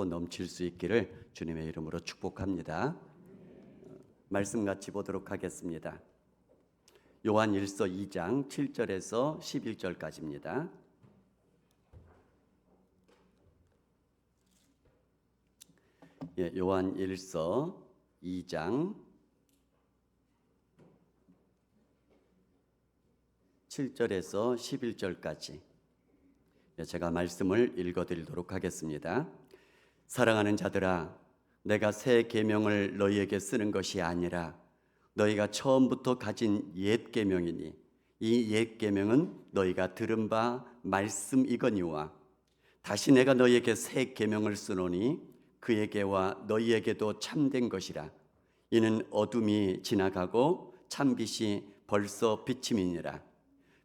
넘칠 수 있기를 주님의 이름으로 축복합니다. 말씀 같이 보도록 하겠습니다. 요한일서 2장 7절에서 11절까지입니다. 요한일서 2장 7절에서 11절까지 제가 말씀을 읽어드리도록 하겠습니다. 사랑하는 자들아, 내가 새 계명을 너희에게 쓰는 것이 아니라 너희가 처음부터 가진 옛 계명이니 이 옛 계명은 너희가 들은 바 말씀이거니와 다시 내가 너희에게 새 계명을 쓰노니 그에게와 너희에게도 참된 것이라. 이는 어둠이 지나가고 참빛이 벌써 비침이니라.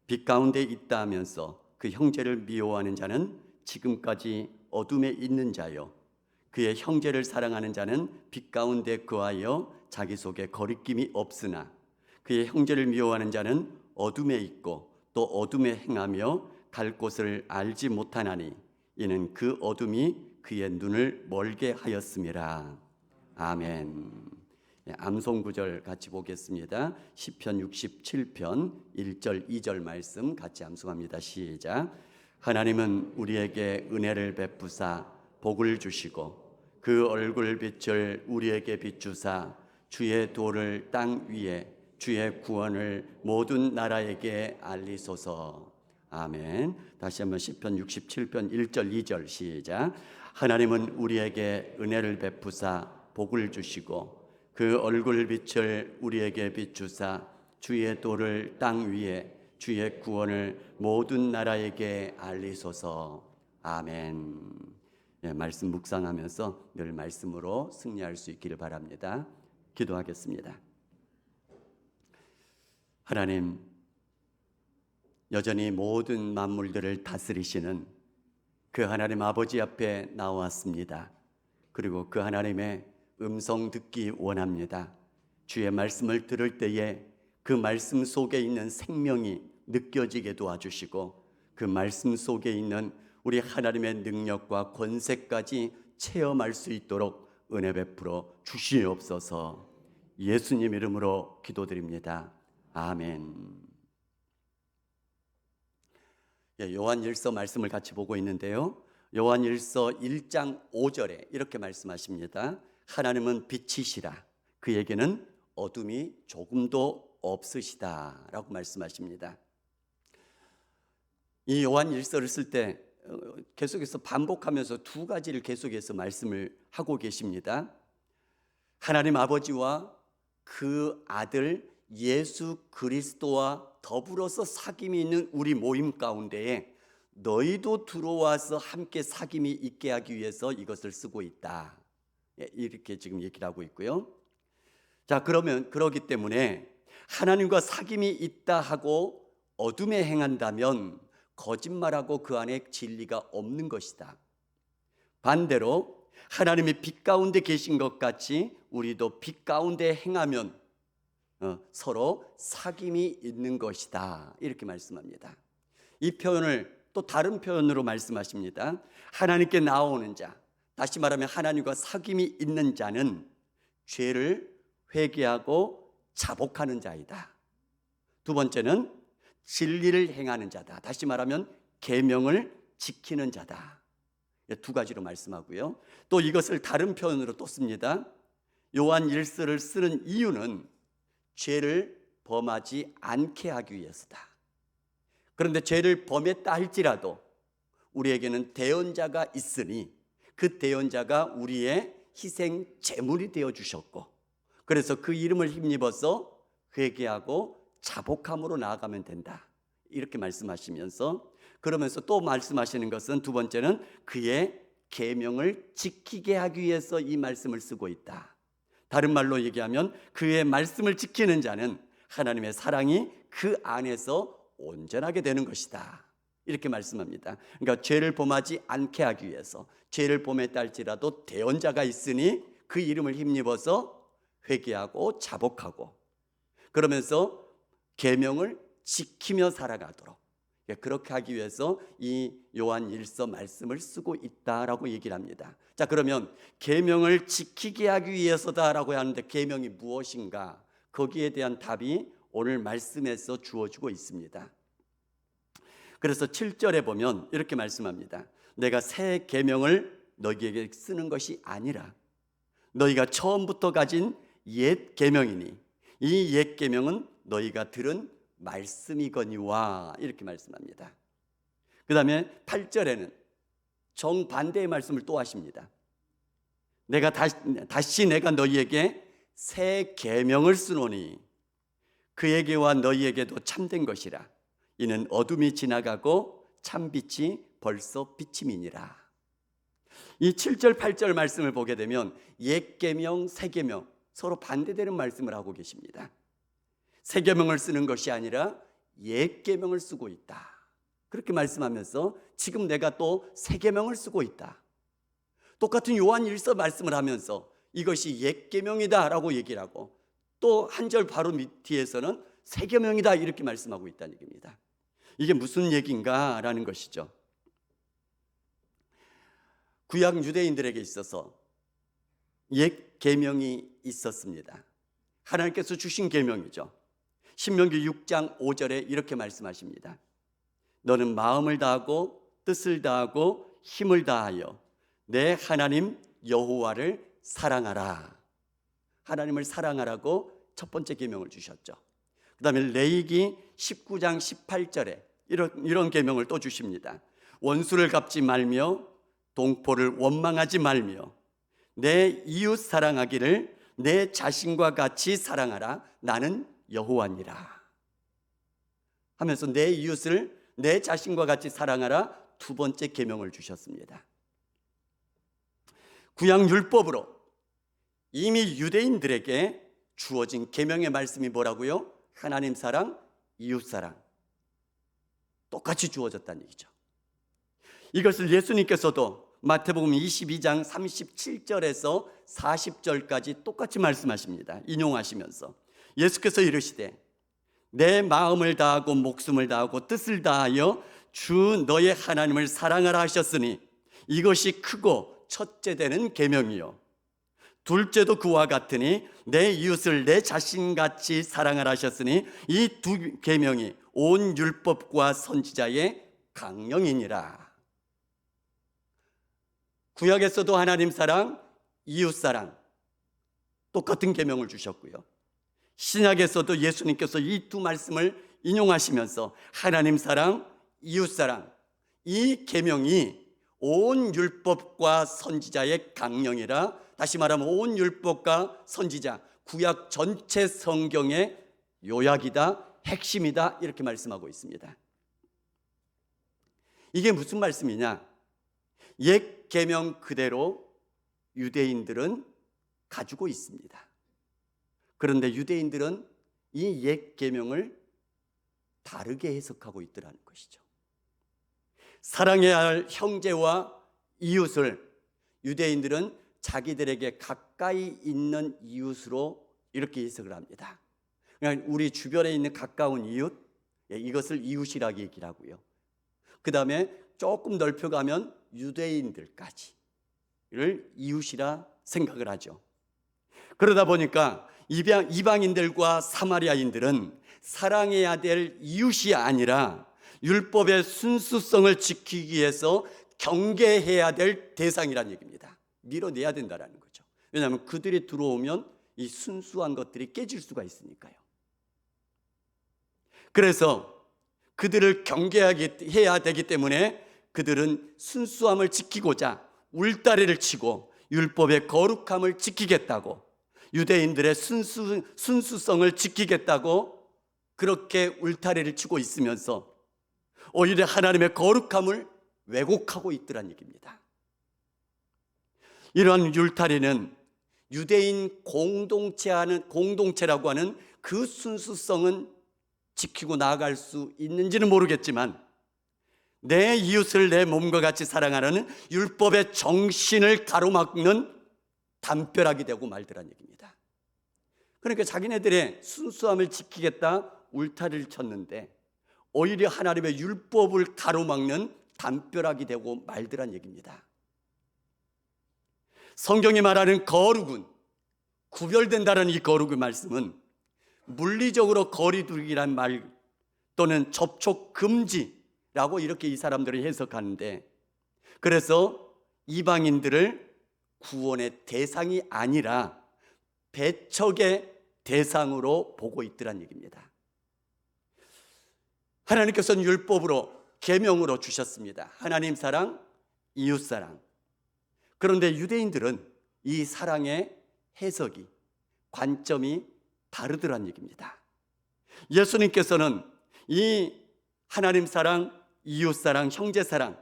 빛 가운데 있다 하면서 그 형제를 미워하는 자는 지금까지 어둠에 있는 자요, 그의 형제를 사랑하는 자는 빛 가운데 거하여 자기 속에 거리낌이 없으나 그의 형제를 미워하는 자는 어둠에 있고 또 어둠에 행하며 갈 곳을 알지 못하나니 이는 그 어둠이 그의 눈을 멀게 하였음이라. 아멘. 암송 구절 같이 보겠습니다. 시편 67편 1절 2절 말씀 같이 암송합니다. 시작. 하나님은 우리에게 은혜를 베푸사 복을 주시고 그 얼굴 빛을 우리에게 비추사 주의 도를 땅 위에 주의 구원을 모든 나라에게 알리소서. 아멘. 다시 한번 시편 67편 1절 2절 시작. 하나님은 우리에게 은혜를 베푸사 복을 주시고 그 얼굴 빛을 우리에게 비추사 주의 도를 땅 위에 주의 구원을 모든 나라에게 알리소서. 아멘. 말씀 묵상하면서 늘 말씀으로 승리할 수 있기를 바랍니다. 기도하겠습니다. 하나님, 여전히 모든 만물들을 다스리시는 그 하나님 아버지 앞에 나왔습니다. 그리고 그 하나님의 음성 듣기 원합니다. 주의 말씀을 들을 때에 그 말씀 속에 있는 생명이 느껴지게 도와주시고 그 말씀 속에 있는 우리 하나님의 능력과 권세까지 체험할 수 있도록 은혜 베풀어 주시옵소서. 예수님 이름으로 기도드립니다. 아멘. 요한일서 말씀을 같이 보고 있는데요, 요한일서 1장 5절에 이렇게 말씀하십니다. 하나님은 빛이시라 그에게는 어둠이 조금도 없으시다 라고 말씀하십니다. 이 요한일서를 쓸 때 계속해서 반복하면서 두 가지를 계속해서 말씀을 하고 계십니다. 하나님 아버지와 그 아들 예수 그리스도와 더불어서 사귐이 있는 우리 모임 가운데에 너희도 들어와서 함께 사귐이 있게 하기 위해서 이것을 쓰고 있다, 이렇게 지금 얘기를 하고 있고요. 자, 그러면 그러기 때문에 하나님과 사귐이 있다 하고 어둠에 행한다면 거짓말하고 그 안에 진리가 없는 것이다. 반대로 하나님이 빛 가운데 계신 것 같이 우리도 빛 가운데 행하면 서로 사귐이 있는 것이다, 이렇게 말씀합니다. 이 표현을 또 다른 표현으로 말씀하십니다. 하나님께 나오는 자, 다시 말하면 하나님과 사귐이 있는 자는 죄를 회개하고 자복하는 자이다. 두 번째는 진리를 행하는 자다. 다시 말하면 계명을 지키는 자다. 두 가지로 말씀하고요. 또 이것을 다른 표현으로 또 씁니다. 요한일서를 쓰는 이유는 죄를 범하지 않게 하기 위해서다. 그런데 죄를 범했다 할지라도 우리에게는 대언자가 있으니 그 대언자가 우리의 희생 제물이 되어 주셨고, 그래서 그 이름을 힘입어서 회개하고 자복함으로 나아가면 된다, 이렇게 말씀하시면서, 그러면서 또 말씀하시는 것은 두 번째는 그의 계명을 지키게 하기 위해서 이 말씀을 쓰고 있다. 다른 말로 얘기하면 그의 말씀을 지키는 자는 하나님의 사랑이 그 안에서 온전하게 되는 것이다, 이렇게 말씀합니다. 그러니까 죄를 범하지 않게 하기 위해서, 죄를 범했다 할지라도 대언자가 있으니 그 이름을 힘입어서 회개하고 자복하고, 그러면서 계명을 지키며 살아가도록, 그렇게 하기 위해서 이 요한 1서 말씀을 쓰고 있다라고 얘기를 합니다. 자, 그러면 계명을 지키게 하기 위해서다라고 하는데 계명이 무엇인가? 거기에 대한 답이 오늘 말씀에서 주어지고 있습니다. 그래서 7절에 보면 이렇게 말씀합니다. 내가 새 계명을 너희에게 쓰는 것이 아니라 너희가 처음부터 가진 옛 계명이니 이 옛 계명은 너희가 들은 말씀이거니와, 이렇게 말씀합니다. 그 다음에 8절에는 정반대의 말씀을 또 하십니다. 내가 다시 내가 너희에게 새 계명을 쓰노니 그에게와 너희에게도 참된 것이라. 이는 어둠이 지나가고 참빛이 벌써 비침이니라. 이 7절 8절 말씀을 보게 되면 옛 계명 새 계명 서로 반대되는 말씀을 하고 계십니다. 새 계명을 쓰는 것이 아니라 옛 계명을 쓰고 있다, 그렇게 말씀하면서 지금 내가 또 새 계명을 쓰고 있다. 똑같은 요한 1서 말씀을 하면서 이것이 옛 계명이다 라고 얘기를 하고 또 한 절 바로 뒤에서는 새 계명이다 이렇게 말씀하고 있다는 얘기입니다. 이게 무슨 얘기인가 라는 것이죠. 구약 유대인들에게 있어서 옛 계명이 있었습니다. 하나님께서 주신 계명이죠. 신명기 6장 5절에 이렇게 말씀하십니다. 너는 마음을 다하고 뜻을 다하고 힘을 다하여 내 하나님 여호와를 사랑하라. 하나님을 사랑하라고 첫 번째 계명을 주셨죠. 그 다음에 레위기 19장 18절에 이런 계명을 또 주십니다. 원수를 갚지 말며 동포를 원망하지 말며 내 이웃 사랑하기를 내 자신과 같이 사랑하라. 나는 여호와니라 하면서 내 이웃을 내 자신과 같이 사랑하라 두 번째 계명을 주셨습니다. 구약 율법으로 이미 유대인들에게 주어진 계명의 말씀이 뭐라고요? 하나님 사랑, 이웃 사랑 똑같이 주어졌다는 얘기죠. 이것을 예수님께서도 마태복음 22장 37절에서 40절까지 똑같이 말씀하십니다. 인용하시면서 예수께서 이르시되 내 마음을 다하고 목숨을 다하고 뜻을 다하여 주 너의 하나님을 사랑하라 하셨으니 이것이 크고 첫째 되는 계명이요 둘째도 그와 같으니 내 이웃을 내 자신같이 사랑하라 하셨으니 이 두 계명이 온 율법과 선지자의 강령이니라. 구약에서도 하나님 사랑, 이웃 사랑 똑같은 계명을 주셨고요. 신약에서도 예수님께서 이 두 말씀을 인용하시면서 하나님 사랑, 이웃 사랑 이 계명이 온 율법과 선지자의 강령이라. 다시 말하면 온 율법과 선지자 구약 전체 성경의 요약이다, 핵심이다 이렇게 말씀하고 있습니다. 이게 무슨 말씀이냐? 옛 계명 그대로 유대인들은 가지고 있습니다. 그런데 유대인들은 이 옛 계명을 다르게 해석하고 있더라는 것이죠. 사랑해야 할 형제와 이웃을 유대인들은 자기들에게 가까이 있는 이웃으로 이렇게 해석을 합니다. 그러니까 우리 주변에 있는 가까운 이웃, 이것을 이웃이라고 얘기를 하고요. 그 다음에 조금 넓혀가면 유대인들까지를 이웃이라 생각을 하죠. 그러다 보니까 이방인들과 사마리아인들은 사랑해야 될 이웃이 아니라 율법의 순수성을 지키기 위해서 경계해야 될 대상이라는 얘기입니다. 밀어내야 된다는 거죠. 왜냐하면 그들이 들어오면 이 순수한 것들이 깨질 수가 있으니까요. 그래서 그들을 경계해야 되기 때문에 그들은 순수함을 지키고자 울타리를 치고 율법의 거룩함을 지키겠다고, 유대인들의 순수성을 지키겠다고 그렇게 울타리를 치고 있으면서 오히려 하나님의 거룩함을 왜곡하고 있더란 얘기입니다. 이러한 울타리는 유대인 공동체라고 하는 그 순수성은 지키고 나아갈 수 있는지는 모르겠지만 내 이웃을 내 몸과 같이 사랑하라는 율법의 정신을 가로막는 담벼락이 되고 말더란 얘기입니다. 그러니까 자기네들의 순수함을 지키겠다 울타리를 쳤는데 오히려 하나님의 율법을 가로막는 담벼락이 되고 말더란 얘기입니다. 성경이 말하는 거룩은, 구별된다는 이 거룩의 말씀은 물리적으로 거리두기란 말 또는 접촉 금지라고 이렇게 이 사람들이 해석하는데, 그래서 이방인들을 구원의 대상이 아니라 배척의 대상으로 보고 있더란 얘기입니다. 하나님께서는 율법으로, 계명으로 주셨습니다. 하나님 사랑, 이웃 사랑. 그런데 유대인들은 이 사랑의 해석이, 관점이 다르더란 얘기입니다. 예수님께서는 이 하나님 사랑, 이웃 사랑, 형제 사랑,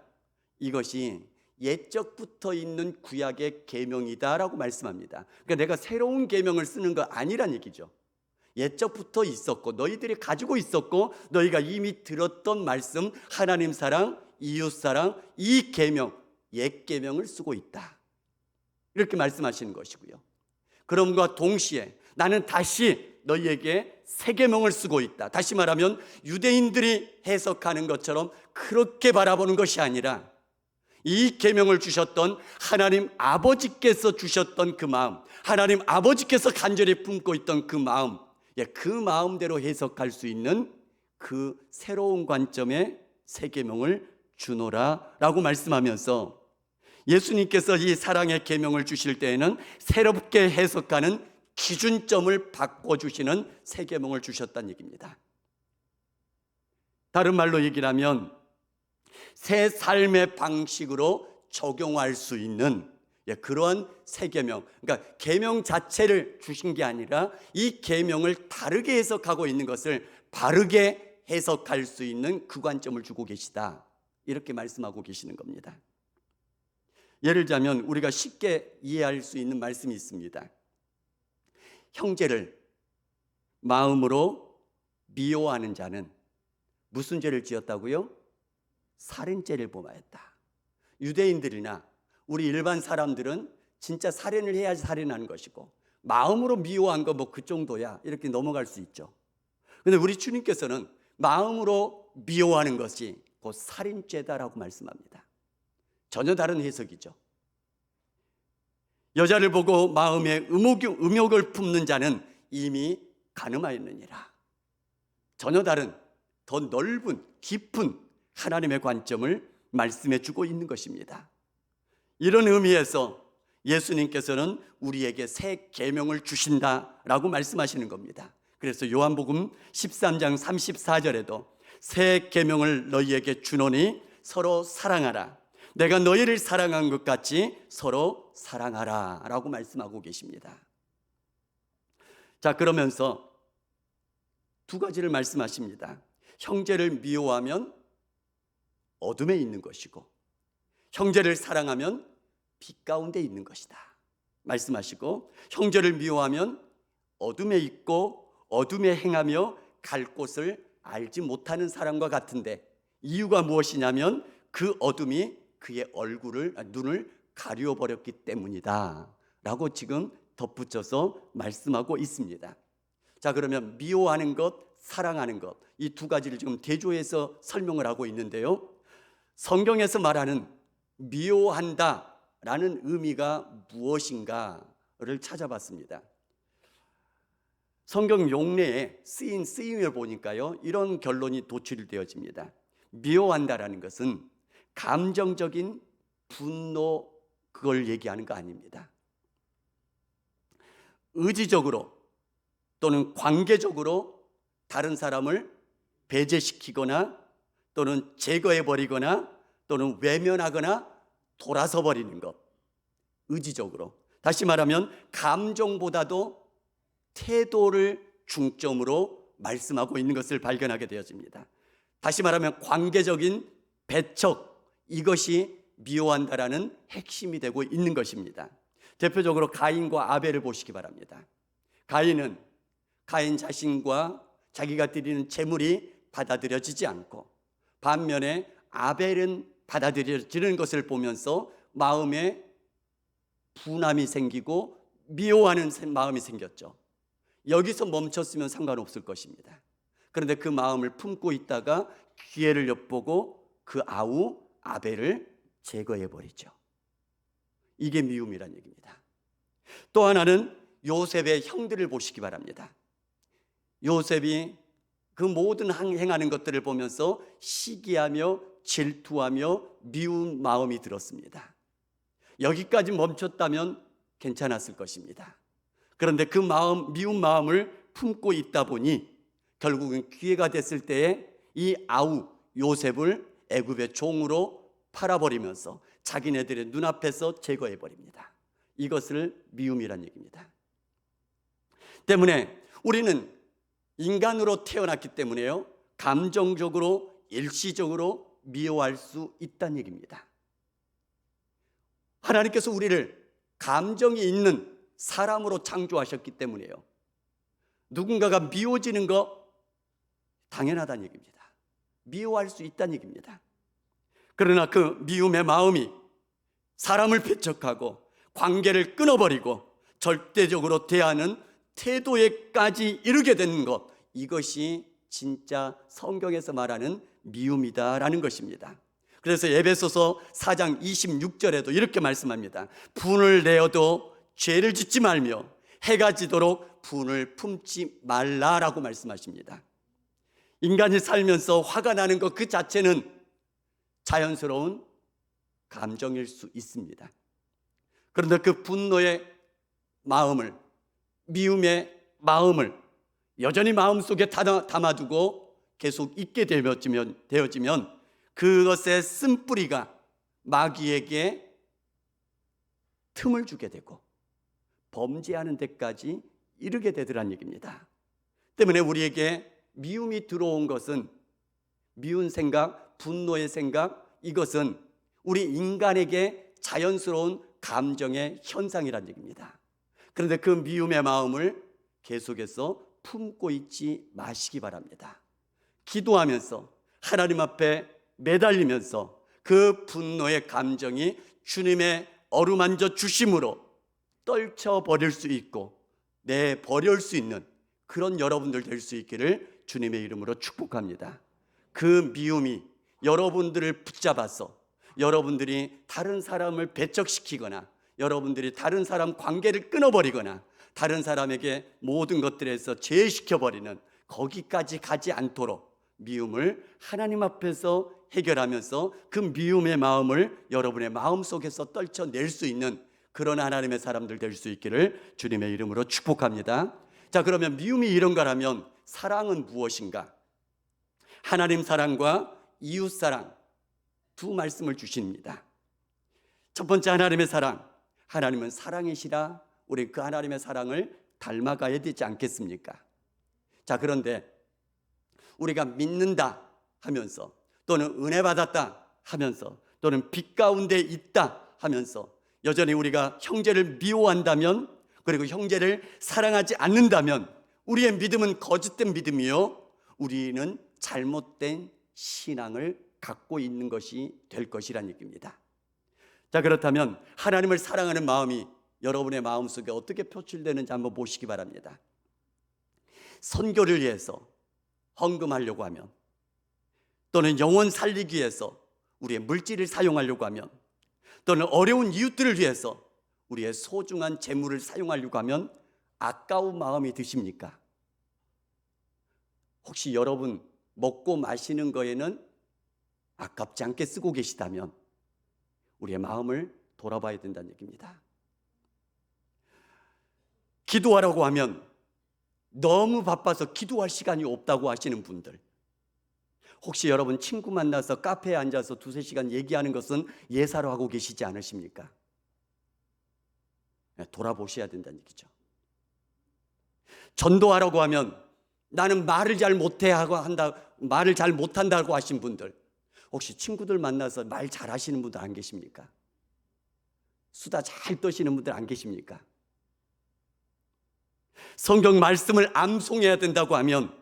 이것이 옛적부터 있는 구약의 계명이다라고 말씀합니다. 그러니까 내가 새로운 계명을 쓰는 거 아니란 얘기죠. 옛적부터 있었고 너희들이 가지고 있었고 너희가 이미 들었던 말씀, 하나님 사랑, 이웃 사랑, 이 계명, 옛 계명을 쓰고 있다, 이렇게 말씀하시는 것이고요. 그럼과 동시에 나는 다시 너희에게 새 계명을 쓰고 있다. 다시 말하면 유대인들이 해석하는 것처럼 그렇게 바라보는 것이 아니라 이 계명을 주셨던 하나님 아버지께서 주셨던 그 마음, 하나님 아버지께서 간절히 품고 있던 그 마음, 그 마음대로 해석할 수 있는 그 새로운 관점의 새 계명을 주노라라고 말씀하면서, 예수님께서 이 사랑의 계명을 주실 때에는 새롭게 해석하는 기준점을 바꿔주시는 새 계명을 주셨다는 얘기입니다. 다른 말로 얘기하면 새 삶의 방식으로 적용할 수 있는 그러한 새 계명, 그러니까 계명 자체를 주신 게 아니라 이 계명을 다르게 해석하고 있는 것을 바르게 해석할 수 있는 그 관점을 주고 계시다, 이렇게 말씀하고 계시는 겁니다. 예를 들자면 우리가 쉽게 이해할 수 있는 말씀이 있습니다. 형제를 마음으로 미워하는 자는 무슨 죄를 지었다고요? 살인죄를 범하였다. 유대인들이나 우리 일반 사람들은 진짜 살인을 해야지 살인하는 것이고, 마음으로 미워한 거 뭐 그 정도야, 이렇게 넘어갈 수 있죠. 그런데 우리 주님께서는 마음으로 미워하는 것이 곧 살인죄다라고 말씀합니다. 전혀 다른 해석이죠. 여자를 보고 마음에 음욕을 품는 자는 이미 간음하였느니라. 전혀 다른, 더 넓은, 깊은 하나님의 관점을 말씀해 주고 있는 것입니다. 이런 의미에서 예수님께서는 우리에게 새 계명을 주신다라고 말씀하시는 겁니다. 그래서 요한복음 13장 34절에도 새 계명을 너희에게 주노니 서로 사랑하라. 내가 너희를 사랑한 것 같이 서로 사랑하라 라고 말씀하고 계십니다. 자, 그러면서 두 가지를 말씀하십니다. 형제를 미워하면 어둠에 있는 것이고, 형제를 사랑하면 빛 가운데 있는 것이다 말씀하시고, 형제를 미워하면 어둠에 있고 어둠에 행하며 갈 곳을 알지 못하는 사람과 같은데, 이유가 무엇이냐면 그 어둠이 그의 눈을 가려버렸기 때문이다 라고 지금 덧붙여서 말씀하고 있습니다. 자, 그러면 미워하는 것, 사랑하는 것, 이 두 가지를 지금 대조해서 설명을 하고 있는데요, 성경에서 말하는 미워한다 라는 의미가 무엇인가를 찾아봤습니다. 성경 용례에 쓰인 쓰임을 보니까요, 이런 결론이 도출되어집니다. 미워한다라는 것은 감정적인 분노, 그걸 얘기하는 거 아닙니다. 의지적으로 또는 관계적으로 다른 사람을 배제시키거나 또는 제거해버리거나 또는 외면하거나 돌아서 버리는 것, 의지적으로. 다시 말하면 감정보다도 태도를 중점으로 말씀하고 있는 것을 발견하게 되어집니다. 다시 말하면 관계적인 배척, 이것이 미워한다라는 핵심이 되고 있는 것입니다. 대표적으로 가인과 아벨을 보시기 바랍니다. 가인 자신과 자기가 드리는 제물이 받아들여지지 않고, 반면에 아벨은 받아들여지는 것을 보면서 마음에 분함이 생기고 미워하는 마음이 생겼죠. 여기서 멈췄으면 상관없을 것입니다. 그런데 그 마음을 품고 있다가 기회를 엿보고 그 아우 아벨을 제거해 버리죠. 이게 미움이란 얘기입니다. 또 하나는 요셉의 형들을 보시기 바랍니다. 요셉이 그 모든 행하는 것들을 보면서 시기하며 질투하며 미운 마음이 들었습니다. 여기까지 멈췄다면 괜찮았을 것입니다. 그런데 그 미운 마음을 품고 있다 보니 결국은 기회가 됐을 때에 이 아우 요셉을 애굽의 종으로 팔아버리면서 자기네들의 눈앞에서 제거해버립니다. 이것을 미움이란 얘기입니다. 때문에 우리는 인간으로 태어났기 때문에요, 감정적으로 일시적으로 미워할 수 있다는 얘기입니다. 하나님께서 우리를 감정이 있는 사람으로 창조하셨기 때문에요, 누군가가 미워지는 거 당연하다는 얘기입니다. 미워할 수 있다는 얘기입니다. 그러나 그 미움의 마음이 사람을 배척하고 관계를 끊어버리고 절대적으로 대하는 태도에까지 이르게 되는 것, 이것이 진짜 성경에서 말하는 미움이다라는 것입니다. 그래서 에베소서 4장 26절에도 이렇게 말씀합니다. 분을 내어도 죄를 짓지 말며 해가 지도록 분을 품지 말라라고 말씀하십니다. 인간이 살면서 화가 나는 것 그 자체는 자연스러운 감정일 수 있습니다. 그런데 그 분노의 마음을, 미움의 마음을 여전히 마음속에 담아두고 계속 있게 되어지면 그것의 쓴뿌리가 마귀에게 틈을 주게 되고 범죄하는 데까지 이르게 되더란 얘기입니다. 때문에 우리에게 미움이 들어온 것은, 미운 생각, 분노의 생각, 이것은 우리 인간에게 자연스러운 감정의 현상이란 얘기입니다. 그런데 그 미움의 마음을 계속해서 품고 있지 마시기 바랍니다. 기도하면서 하나님 앞에 매달리면서 그 분노의 감정이 주님의 어루만져 주심으로 떨쳐버릴 수 있고 내버릴 수 있는 그런 여러분들 될 수 있기를 주님의 이름으로 축복합니다. 그 미움이 여러분들을 붙잡아서 여러분들이 다른 사람을 배척시키거나 여러분들이 다른 사람 관계를 끊어버리거나 다른 사람에게 모든 것들에서 제외시켜버리는, 거기까지 가지 않도록 미움을 하나님 앞에서 해결하면서 그 미움의 마음을 여러분의 마음속에서 떨쳐낼 수 있는 그런 하나님의 사람들 될 수 있기를 주님의 이름으로 축복합니다. 자, 그러면 미움이 이런 거라면 사랑은 무엇인가? 하나님 사랑과 이웃 사랑 두 말씀을 주십니다. 첫 번째, 하나님의 사랑. 하나님은 사랑이시라 우리 그 하나님의 사랑을 닮아가야 되지 않겠습니까? 자, 그런데 우리가 믿는다 하면서 또는 은혜 받았다 하면서 또는 빛 가운데 있다 하면서 여전히 우리가 형제를 미워한다면, 그리고 형제를 사랑하지 않는다면 우리의 믿음은 거짓된 믿음이요, 우리는 잘못된 신앙을 갖고 있는 것이 될 것이란 얘기입니다. 자, 그렇다면 하나님을 사랑하는 마음이 여러분의 마음속에 어떻게 표출되는지 한번 보시기 바랍니다. 선교를 위해서 헌금하려고 하면, 또는 영혼 살리기 위해서 우리의 물질을 사용하려고 하면, 또는 어려운 이웃들을 위해서 우리의 소중한 재물을 사용하려고 하면 아까운 마음이 드십니까? 혹시 여러분 먹고 마시는 거에는 아깝지 않게 쓰고 계시다면 우리의 마음을 돌아봐야 된다는 얘기입니다. 기도하라고 하면 너무 바빠서 기도할 시간이 없다고 하시는 분들, 혹시 여러분 친구 만나서 카페에 앉아서 두세 시간 얘기하는 것은 예사로 하고 계시지 않으십니까? 돌아보셔야 된다는 얘기죠. 전도하라고 하면 나는 말을 잘 못한다고 하신 분들, 혹시 친구들 만나서 말 잘하시는 분들 안 계십니까? 수다 잘 떠시는 분들 안 계십니까? 성경 말씀을 암송해야 된다고 하면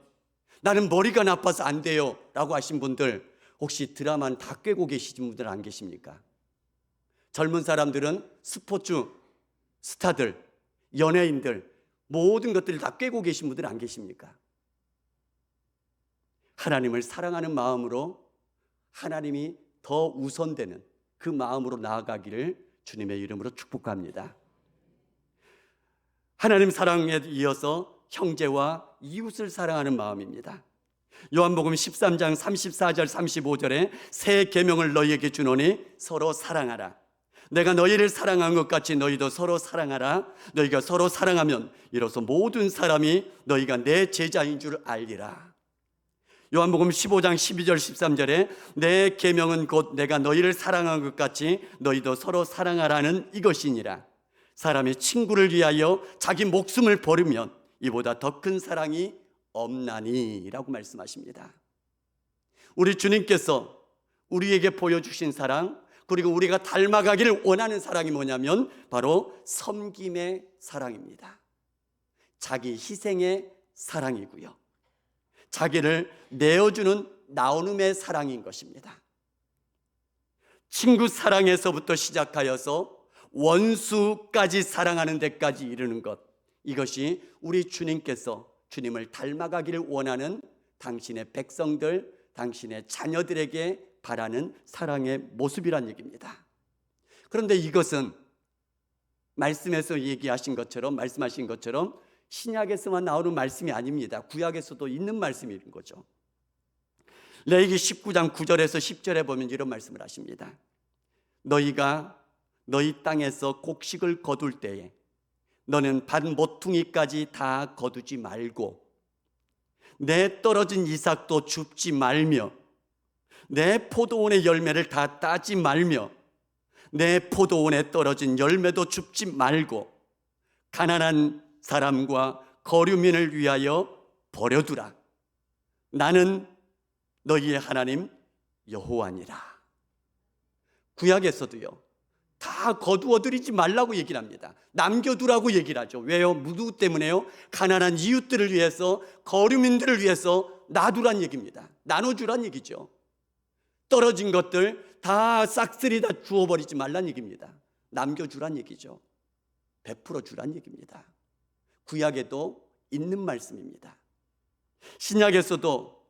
나는 머리가 나빠서 안 돼요 라고 하신 분들, 혹시 드라마는 다 꿰고 계시는 분들 안 계십니까? 젊은 사람들은 스포츠 스타들, 연예인들 모든 것들을 다 꿰고 계신 분들 안 계십니까? 하나님을 사랑하는 마음으로 하나님이 더 우선되는 그 마음으로 나아가기를 주님의 이름으로 축복합니다. 하나님 사랑에 이어서 형제와 이웃을 사랑하는 마음입니다. 요한복음 13장 34절 35절에 새 계명을 너희에게 주노니 서로 사랑하라. 내가 너희를 사랑한 것 같이 너희도 서로 사랑하라. 너희가 서로 사랑하면 이로써 모든 사람이 너희가 내 제자인 줄 알리라. 요한복음 15장 12절 13절에 내 계명은 곧 내가 너희를 사랑한 것 같이 너희도 서로 사랑하라는 이것이니라. 사람이 친구를 위하여 자기 목숨을 버리면 이보다 더 큰 사랑이 없나니 라고 말씀하십니다. 우리 주님께서 우리에게 보여주신 사랑, 그리고 우리가 닮아가기를 원하는 사랑이 뭐냐면 바로 섬김의 사랑입니다. 자기 희생의 사랑이고요, 자기를 내어주는 나눔의 사랑인 것입니다. 친구 사랑에서부터 시작하여서 원수까지 사랑하는 데까지 이르는 것, 이것이 우리 주님께서 주님을 닮아가기를 원하는 당신의 백성들, 당신의 자녀들에게 바라는 사랑의 모습이란 얘기입니다. 그런데 이것은 말씀에서 말씀하신 것처럼 신약에서만 나오는 말씀이 아닙니다. 구약에서도 있는 말씀인 거죠. 레위기 19장 9절에서 10절에 보면 이런 말씀을 하십니다. 너희가 너희 땅에서 곡식을 거둘 때에 너는 밭 모퉁이까지 다 거두지 말고 내 떨어진 이삭도 줍지 말며 내 포도원의 열매를 다 따지 말며 내 포도원에 떨어진 열매도 줍지 말고 가난한 사람과 거류민을 위하여 버려두라. 나는 너희의 하나님 여호와니라. 구약에서도요, 다 거두어들이지 말라고 얘기를 합니다. 남겨두라고 얘기를 하죠. 왜요? 누구 때문에요? 가난한 이웃들을 위해서, 거류민들을 위해서 놔두란 얘기입니다. 나눠주란 얘기죠. 떨어진 것들 다 싹쓸이 다 주워버리지 말란 얘기입니다. 남겨주란 얘기죠. 베풀어 주란 얘기입니다. 구약에도 있는 말씀입니다. 신약에서도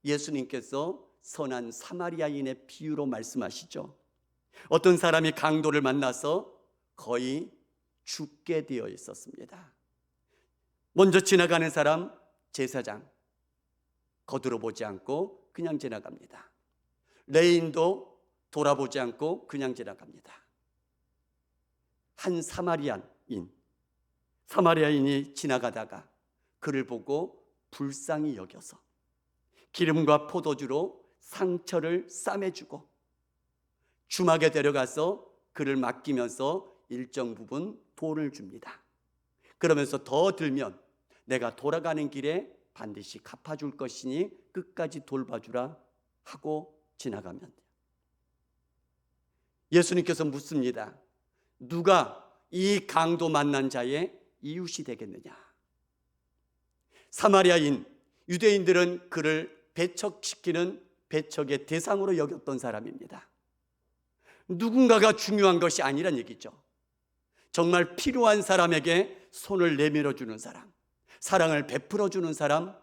예수님께서 선한 사마리아인의 비유로 말씀하시죠. 어떤 사람이 강도를 만나서 거의 죽게 되어 있었습니다. 먼저 지나가는 사람, 제사장, 거들어보지 않고 그냥 지나갑니다. 레인도 돌아보지 않고 그냥 지나갑니다. 한 사마리아인이 지나가다가 그를 보고 불쌍히 여겨서 기름과 포도주로 상처를 싸매주고 주막에 데려가서 그를 맡기면서 일정 부분 돈을 줍니다. 그러면서 더 들면 내가 돌아가는 길에 반드시 갚아줄 것이니 끝까지 돌봐주라 하고 지나가면 돼요. 예수님께서 묻습니다. 누가 이 강도 만난 자의 이웃이 되겠느냐? 사마리아인, 유대인들은 그를 배척시키는 배척의 대상으로 여겼던 사람입니다. 누군가가 중요한 것이 아니란 얘기죠. 정말 필요한 사람에게 손을 내밀어 주는 사람, 사랑을 베풀어 주는 사람,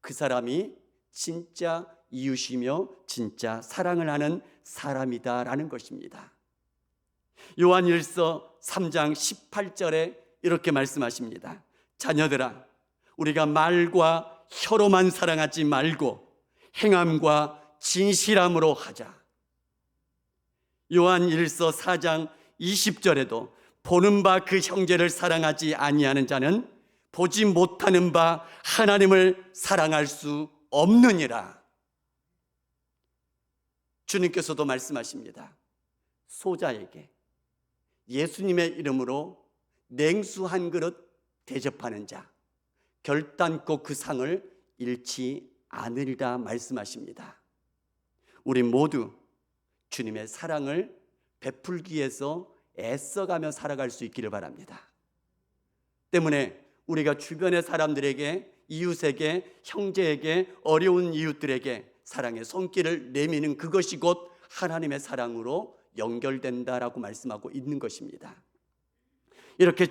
그 사람이 진짜 이웃이며 진짜 사랑을 하는 사람이다라는 것입니다. 요한일서 3장 18절에 이렇게 말씀하십니다. 자녀들아, 우리가 말과 혀로만 사랑하지 말고 행함과 진실함으로 하자. 요한일서 4장 20절에도 보는 바 그 형제를 사랑하지 아니하는 자는 보지 못하는 바 하나님을 사랑할 수 없느니라. 주님께서도 말씀하십니다. 소자에게 예수님의 이름으로 냉수 한 그릇 대접하는 자 결단코 그 상을 잃지 않으리라 말씀하십니다. 우리 모두 주님의 사랑을 베풀기 위해서 애써가며 살아갈 수 있기를 바랍니다. 때문에 우리가 주변의 사람들에게, 이웃에게, 형제에게, 어려운 이웃들에게 사랑의 손길을 내미는 그것이 곧 하나님의 사랑으로 연결된다라고 말씀하고 있는 것입니다. 이렇게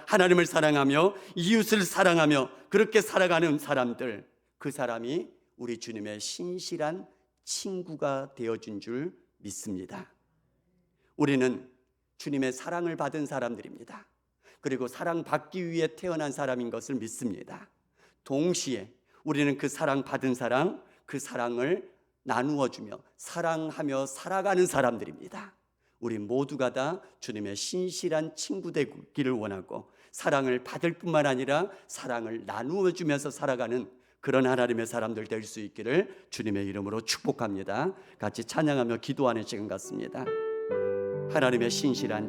하나님을 사랑하며 이웃을 사랑하며 그렇게 살아가는 사람들, 그 사람이 우리 주님의 신실한 친구가 되어준 줄 믿습니다. 우리는 주님의 사랑을 받은 사람들입니다. 그리고 사랑받기 위해 태어난 사람인 것을 믿습니다. 동시에 우리는 그 사랑받은 사랑, 그 사랑을 나누어주며 사랑하며 살아가는 사람들입니다. 우리 모두가 다 주님의 신실한 친구 되기를 원하고 사랑을 받을 뿐만 아니라 사랑을 나누어주면서 살아가는 그런 하나님의 사람들 될 수 있기를 주님의 이름으로 축복합니다. 같이 찬양하며 기도하는 시간 같습니다. 하나님의 신실한